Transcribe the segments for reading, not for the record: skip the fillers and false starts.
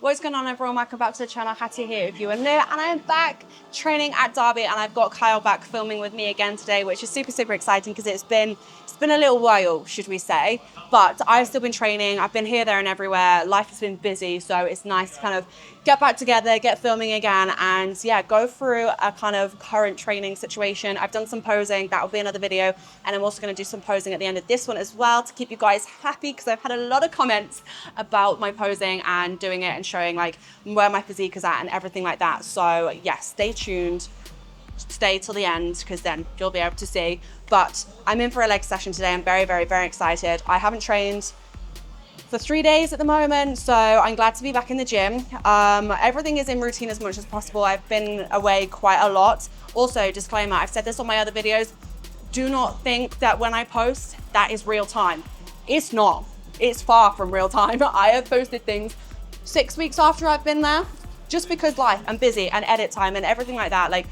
What's going on, everyone? Welcome back to the channel. Hattie here if you are new, and I'm back training at Derby, and I've got Kyle back filming with me again today, which is super exciting because it's been a little while, should we say, but I've still been training. I've been here, there and everywhere. Life has been busy, so it's nice to kind of get back together, get filming again, and yeah, go through a kind of current training situation. I've done some posing, that will be another video, and I'm also going to do some posing at the end of this one as well to keep you guys happy, because I've had a lot of comments about my posing and doing it and showing like where my physique is at and everything like that. So yeah, stay tuned, stay till the end, because then you'll be able to see. But I'm in for a leg session today. I'm very excited. I haven't trained for 3 days at the moment, so I'm glad to be back in the gym. Everything is in routine as much as possible. I've been away quite a lot. Also, disclaimer, I've said this on my other videos, do not think that when I post, that is real time. It's not. It's far from real time. I have posted things 6 weeks after I've been there, just because life and busy and edit time and everything like that. Like,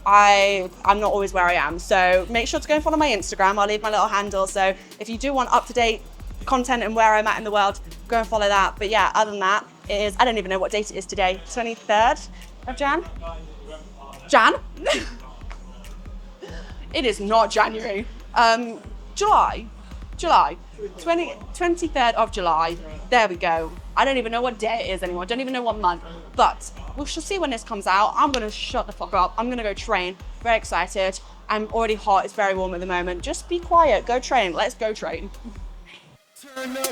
I'm not always where I am. So make sure to go and follow my Instagram. I'll leave my little handle. So if you do want up-to-date content and where I'm at in the world, go and follow that. But yeah, other than that, it is, I don't even know what date it is today. 23rd of Jan? It is not January. July. 23rd of July. There we go. I don't even know what day it is anymore. I don't even know what month. But we shall see when this comes out. I'm going to shut the fuck up. I'm going to go train. Very excited. I'm already hot. It's very warm at the moment. Just be quiet. Go train. Let's go train. Turn up.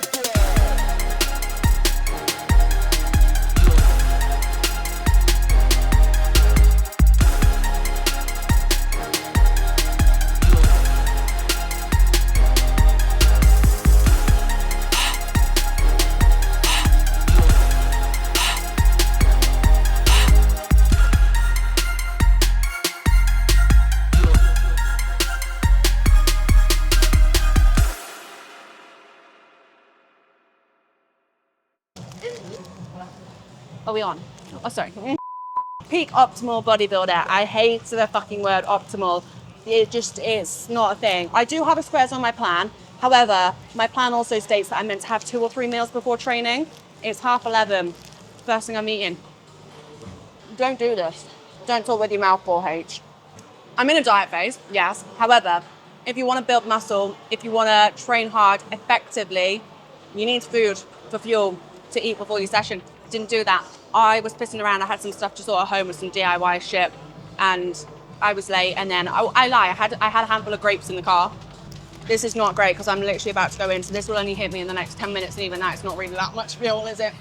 Are we on? Oh, sorry. Peak optimal bodybuilder. I hate the fucking word optimal. It's not a thing. I do have a squares on my plan. However, my plan also states that I'm meant to have 2 or 3 meals before training. It's 11:30. First thing I'm eating. Don't do this. Don't talk with your mouth full, H. I'm in a diet phase, yes. However, if you want to build muscle, if you want to train hard effectively, you need food for fuel to eat before your session. Didn't do that. I was pissing around. I had some stuff to sort at home with some DIY shit, and I was late. And then I lie. I had a handful of grapes in the car. This is not great because I'm literally about to go in, so this will only hit me in the next 10 minutes, and even that, it's not really that much fuel, is it?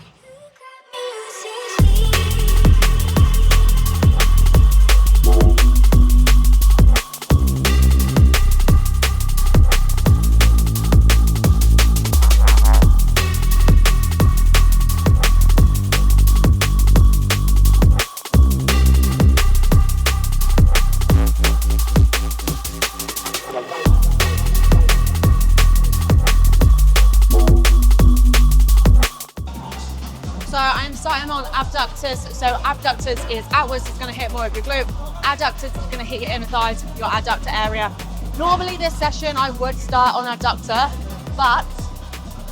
So I'm starting on abductors. So abductors is outwards, it's going to hit more of your glute. Adductors is going to hit your inner thighs, your adductor area. Normally this session I would start on adductor, but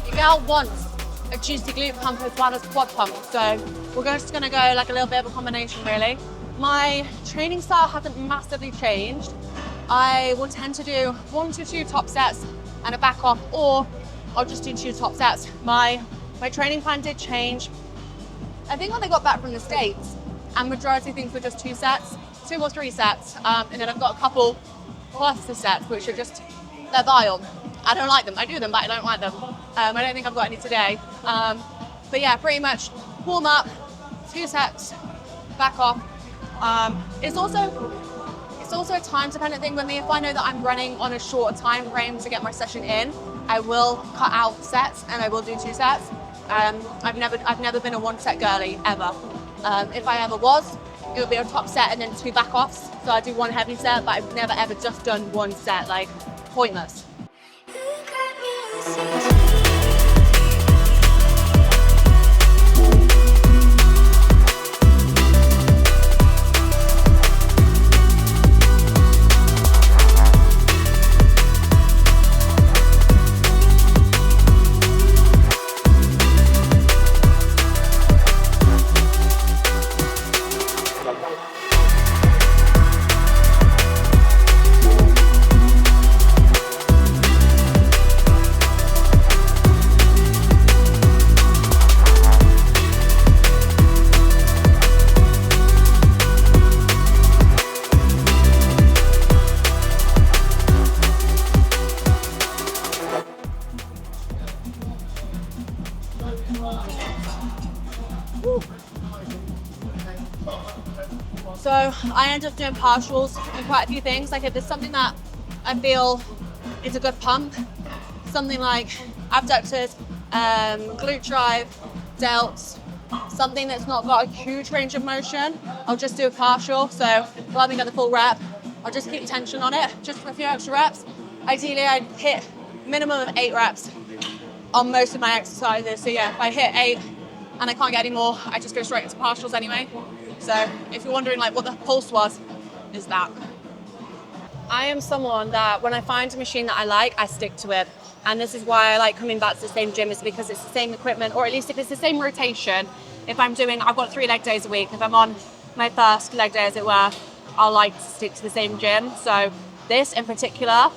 your girl wants a juicy glute pump as well as quad pump. So we're just going to go like a little bit of a combination really. My training style hasn't massively changed. I will tend to do 1 to 2 top sets and a back off, or I'll just do 2 top sets. My training plan did change. I think when I got back from the States, and majority of things were just 2 sets, 2 or 3 sets, and then I've got a couple cluster sets, which are just, they're vile. I don't like them. I do them, but I don't like them. I don't think I've got any today. But yeah, pretty much warm up, 2 sets, back off. It's also a time dependent thing with me. If I know that I'm running on a shorter time frame to get my session in, I will cut out sets and I will do 2 sets. I've never been a 1 set girly ever. If I ever was, it would be a top set and then 2 back offs. So I do 1 heavy set, but I've never ever just done 1 set, like pointless. Woo. So I end up doing partials in quite a few things. Like if there's something that I feel is a good pump, something like abductors, glute drive, delts, something that's not got a huge range of motion, I'll just do a partial. So rather than get the full rep, I'll just keep tension on it, just for a few extra reps. Ideally, I'd hit minimum of 8 reps on most of my exercises. So yeah, if I hit 8 and I can't get any more, I just go straight into partials anyway. So if you're wondering like what the pulse was, is that. I am someone that when I find a machine that I like, I stick to it. And this is why I like coming back to the same gym, is because it's the same equipment, or at least if it's the same rotation. If I'm doing, I've got 3 leg days a week. If I'm on my first leg day, as it were, I'll like to stick to the same gym. So this in particular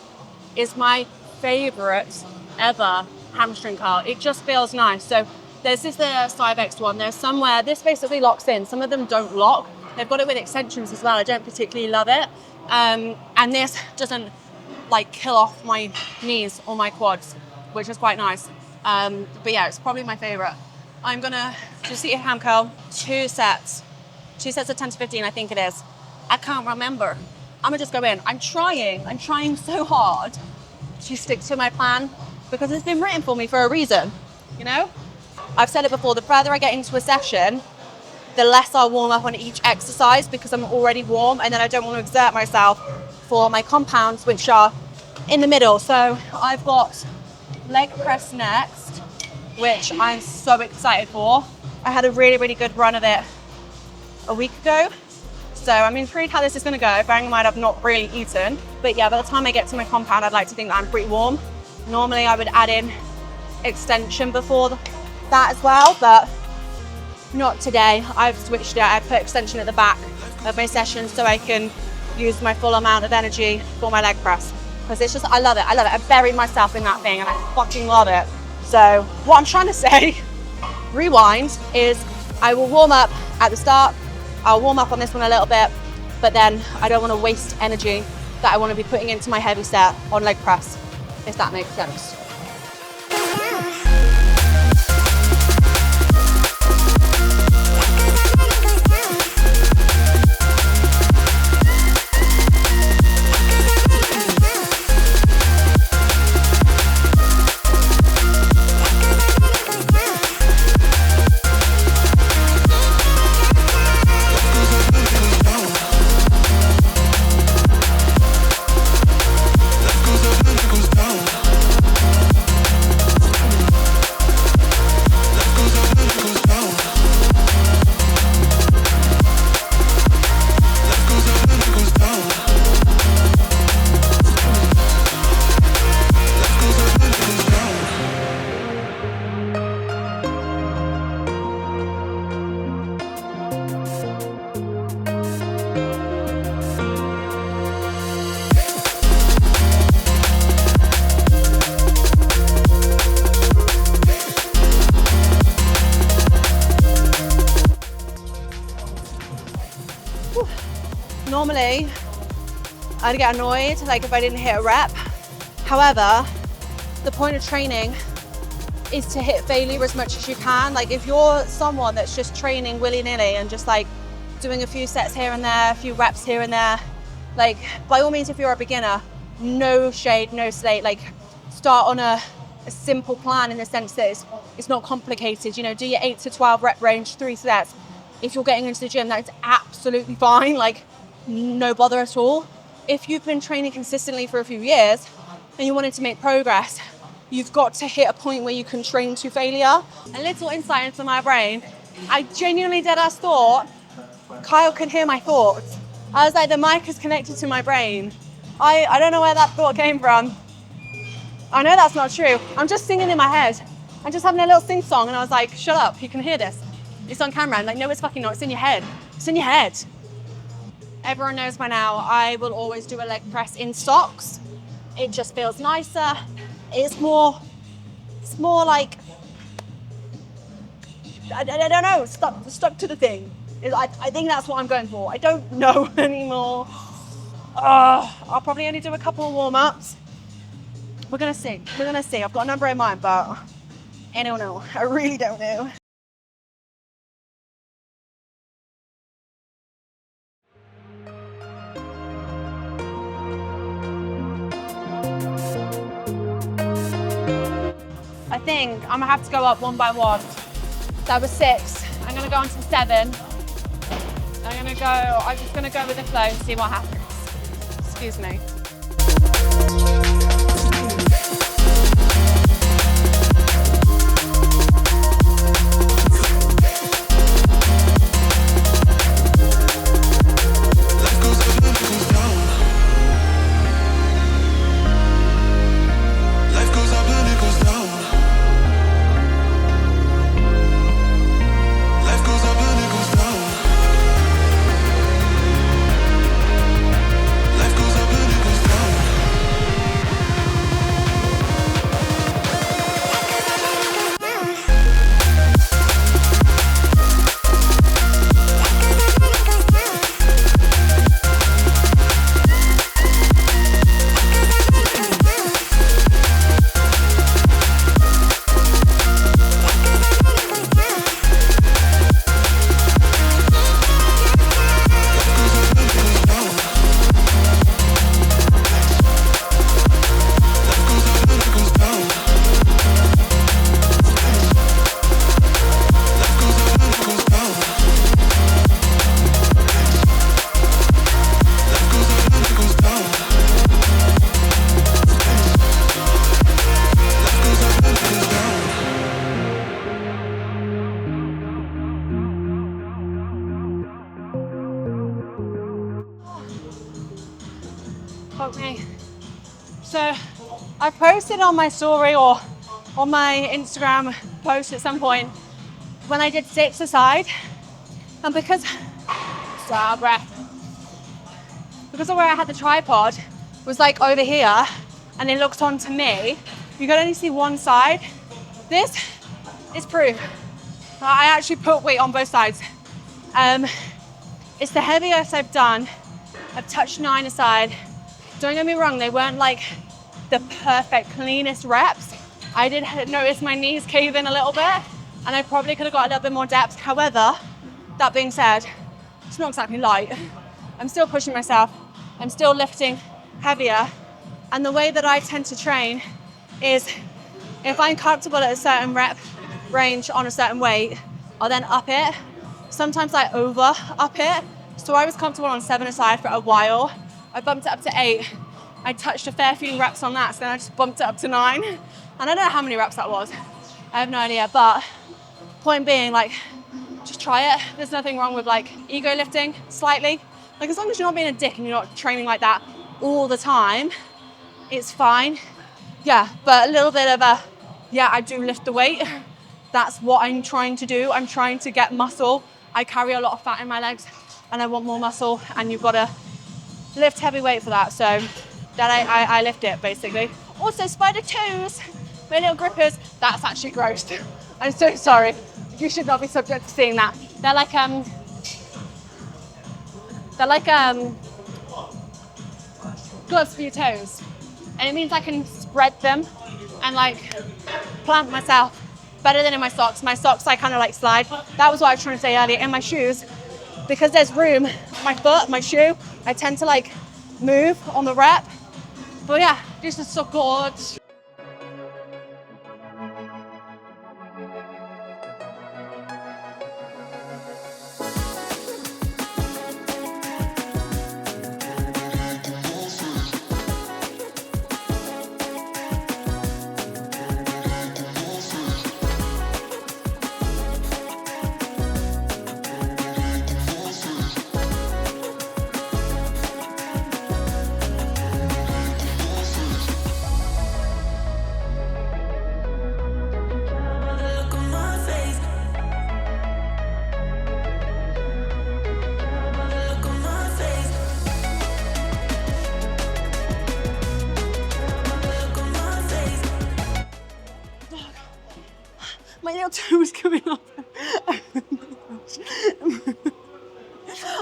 is my favorite ever hamstring curl. It just feels nice. So there's this Cybex one. There's somewhere, this basically locks in. Some of them don't lock. They've got it with extensions as well. I don't particularly love it. And this doesn't like kill off my knees or my quads, which is quite nice. But yeah, it's probably my favorite. I'm gonna just eat a ham curl, 2 sets of 10 to 15, I think it is. I can't remember. I'm gonna just go in. I'm trying so hard to stick to my plan because it's been written for me for a reason, you know? I've said it before, the further I get into a session, the less I'll warm up on each exercise because I'm already warm, and then I don't want to exert myself for my compounds, which are in the middle. So I've got leg press next, which I'm so excited for. I had a really, really good run of it a week ago. So I'm intrigued how this is going to go. Bearing in mind I've not really eaten. But yeah, by the time I get to my compound, I'd like to think that I'm pretty warm. Normally I would add in extension before that as well, but not today. I've switched it. I put extension at the back of my session so I can use my full amount of energy for my leg press. Because it's just, I love it. I bury myself in that thing and I fucking love it. So what I'm trying to say, rewind, is I will warm up at the start. I'll warm up on this one a little bit, but then I don't want to waste energy that I want to be putting into my heavy set on leg press, if that makes sense. Normally, I'd get annoyed like if I didn't hit a rep. However, the point of training is to hit failure as much as you can. Like if you're someone that's just training willy-nilly and just like doing a few sets here and there, a few reps here and there, like by all means, if you're a beginner, no shade, no slate, like start on a simple plan in the sense that it's not complicated. You know, do your 8 to 12 rep range, 3 sets. If you're getting into the gym, that's absolutely fine. Like no bother at all. If you've been training consistently for a few years and you wanted to make progress, you've got to hit a point where you can train to failure. A little insight into my brain, I genuinely deadass thought Kyle could hear my thoughts. I was like, the mic is connected to my brain. I don't know where that thought came from. I know that's not true. I'm just singing in my head. I'm just having a little sing song and I was like, shut up, you can hear this. It's on camera. I'm like, no, it's fucking not, it's in your head. It's in your head. Everyone knows by now, I will always do a leg press in socks. It just feels nicer. It's more like, I don't know, stuck to the thing. I think that's what I'm going for. I don't know anymore. I'll probably only do a couple of warm-ups. We're gonna see. I've got a number in mind, but I don't know. I really don't know. think I'm gonna have to go up one by one. That was 6. I'm gonna go on to 7. I'm just gonna go with the flow and see what happens. Excuse me. Fuck me. So I posted on my story or on my Instagram post at some point when I did 6 aside, and because of where I had the tripod was like over here and it looked onto me, you could only see one side. This is proof. I actually put weight on both sides. It's the heaviest I've done. I've touched 9 aside. Don't get me wrong, they weren't like the perfect, cleanest reps. I did notice my knees cave in a little bit and I probably could have got a little bit more depth. However, that being said, it's not exactly light. I'm still pushing myself. I'm still lifting heavier. And the way that I tend to train is if I'm comfortable at a certain rep range on a certain weight, I'll then up it. Sometimes I over up it. So I was comfortable on 7 aside for a while. I bumped it up to 8. I touched a fair few reps on that, so then I just bumped it up to 9. And I don't know how many reps that was. I have no idea, but point being, like, just try it. There's nothing wrong with like ego lifting slightly. Like as long as you're not being a dick and you're not training like that all the time, it's fine. Yeah, but a little bit of a, yeah, I do lift the weight. That's what I'm trying to do. I'm trying to get muscle. I carry a lot of fat in my legs and I want more muscle, and you've got to lift heavy weight for that. So that I lift it basically. Also spider toes, my little grippers, that's actually gross. I'm so sorry. You should not be subject to seeing that. They're like gloves for your toes. And it means I can spread them and like plant myself better than in my socks. My socks I kind of like slide. That was what I was trying to say earlier. In my shoes, because there's room, my foot, my shoe, I tend to like move on the rep. But yeah, this is so good. My little toe was coming off.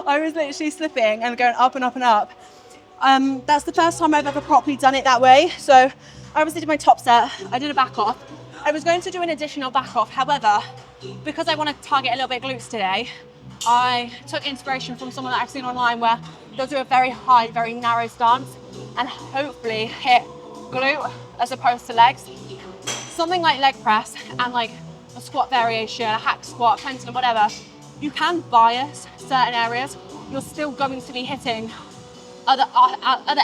I was literally slipping and going up and up and up. That's the first time I've ever properly done it that way. So I obviously did my top set, I did a back off. I was going to do an additional back off. However, because I want to target a little bit glutes today, I took inspiration from someone that I've seen online where they'll do a very high, very narrow stance and hopefully hit glute as opposed to legs. something like leg press and like a squat variation, a hack squat, pendulum, whatever, you can bias certain areas. You're still going to be hitting other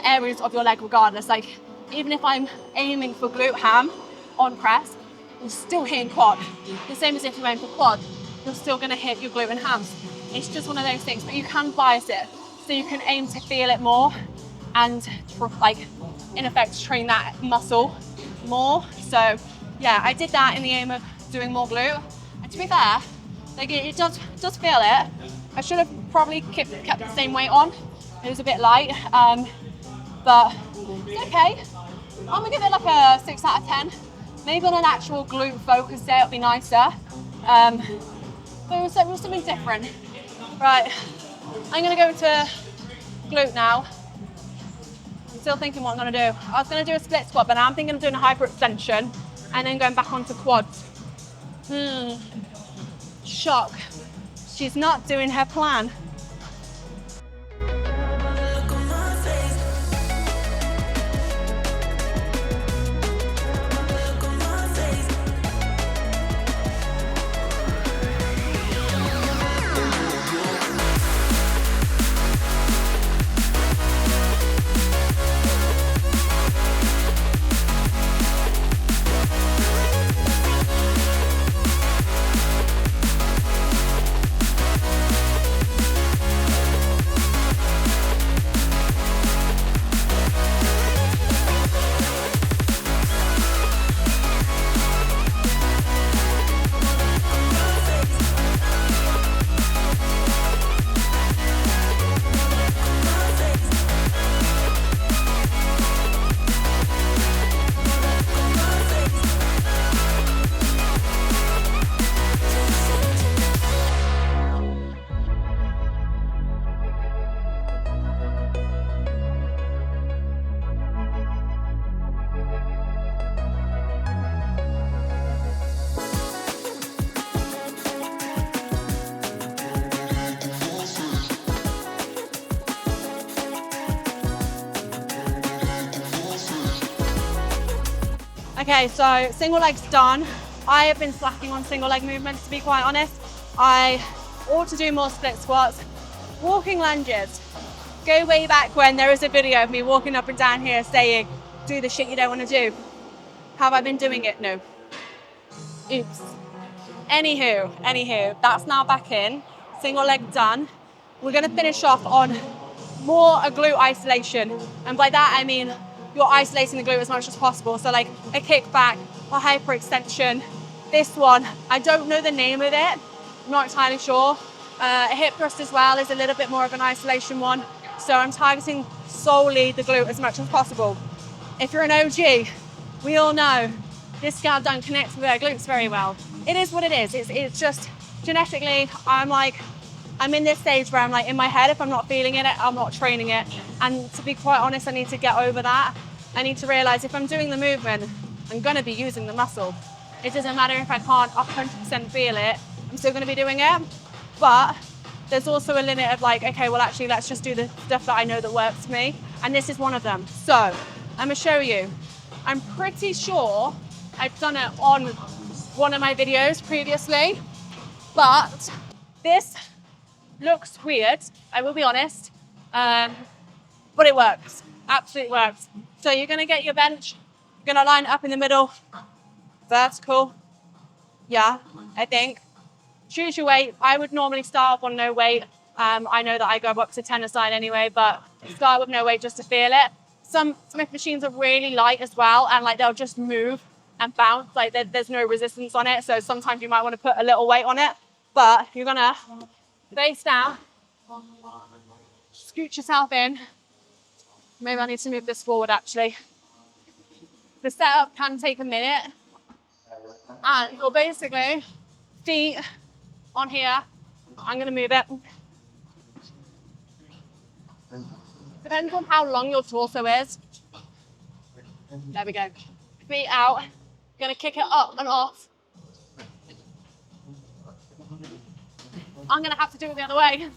areas of your leg regardless. Like even if I'm aiming for glute ham on press, you're still hitting quad. The same as if you aim for quad, you're still going to hit your glute and hams. It's just one of those things, but you can bias it. So you can aim to feel it more and like in effect train that muscle more. So yeah, I did that in the aim of doing more glute. And to be fair, like it does feel it. I should have probably kept the same weight on. It was a bit light, but it's okay. I'm gonna give it like a 6 out of 10. Maybe on an actual glute focus day, it'll be nicer. But it was something different. Right, I'm gonna go to glute now. I'm still thinking what I'm gonna do. I was gonna do a split squat, but now I'm thinking of doing a hyperextension and then going back onto quads. Shock. She's not doing her plan. Okay, so single leg's done. I have been slacking on single leg movements, to be quite honest. I ought to do more split squats. Walking lunges. Go way back when there was a video of me walking up and down here saying, do the shit you don't want to do. Have I been doing it? No. Oops. Anywho, that's now back in. Single leg done. We're gonna finish off on more a glute isolation. And by that I mean you're isolating the glute as much as possible. So like a kickback, a hyperextension. This one, I don't know the name of it. I'm not entirely sure. A hip thrust as well is a little bit more of an isolation one. So I'm targeting solely the glute as much as possible. If you're an OG, we all know this gal don't connect with her glutes very well. It is what it is. It's just genetically, I'm in this stage where I'm like, in my head, if I'm not feeling it, I'm not training it. And to be quite honest, I need to get over that. I need to realize if I'm doing the movement, I'm gonna be using the muscle. It doesn't matter if I can't 100% feel it, I'm still gonna be doing it. But there's also a limit of like, okay, well actually let's just do the stuff that I know that works for me. And this is one of them. So I'm gonna show you. I'm pretty sure I've done it on one of my videos previously, but this looks weird, I will be honest, but it works, absolutely works. So you're gonna get your bench, you're gonna line it up in the middle, vertical, yeah, I think. Choose your weight. I would normally start off on no weight. I know that I go up to 10 a side anyway, but start with no weight just to feel it. Some Smith machines are really light as well, and like they'll just move and bounce, like there's no resistance on it. So sometimes you might want to put a little weight on it, but you're gonna face down, scoot yourself in. Maybe I need to move this forward actually. The setup can take a minute, and you're basically feet on here. I'm gonna move it. Depends on how long your torso is. There we go. Feet out. Gonna kick it up and off. I'm gonna have to do it the other way.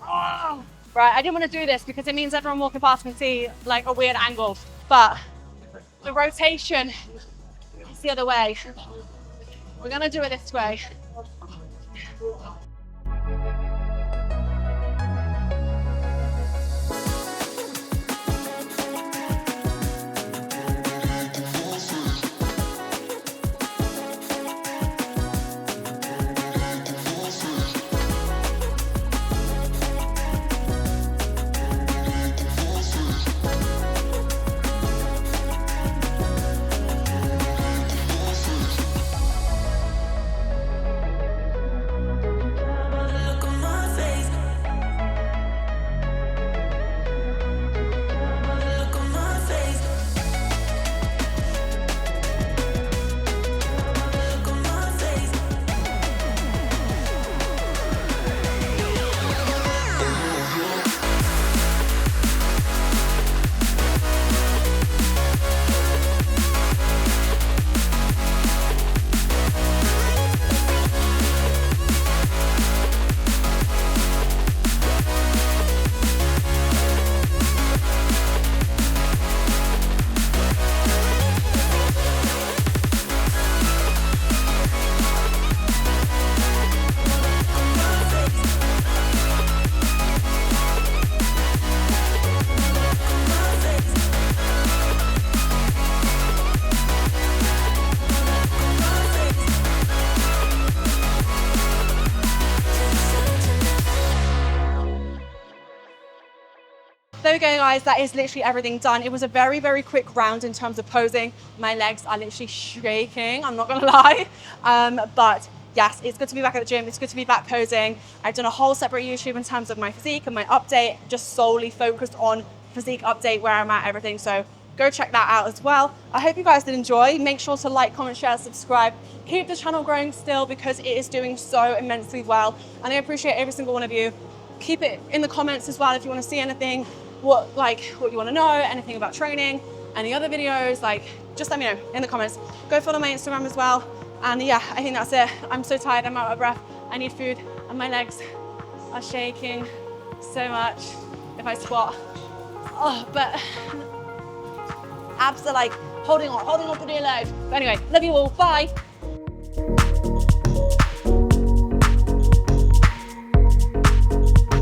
Oh. Right, I didn't want to do this because it means everyone walking past can see like a weird angle, but the rotation is It's the other way. We're gonna do it this way. There we go, guys. That is literally everything done. It was a very, very quick round in terms of posing. My legs are literally shaking, I'm not gonna lie. But yes, it's good to be back at the gym. It's good to be back posing. I've done a whole separate YouTube in terms of my physique and my update, just solely focused on physique update, where I'm at, everything. So go check that out as well. I hope you guys did enjoy. Make sure to like, comment, share, subscribe. Keep the channel growing still, because it is doing so immensely well. And I appreciate every single one of you. Keep it in the comments as well if you want to see anything, what you want to know, anything about training, any other videos, just let me know in the comments. Go follow my Instagram as well. And yeah, I think that's it. I'm so tired, I'm out of breath, I need food, and my legs are shaking so much if I squat. Oh, but abs are holding on for dear life. But anyway, love you all, bye.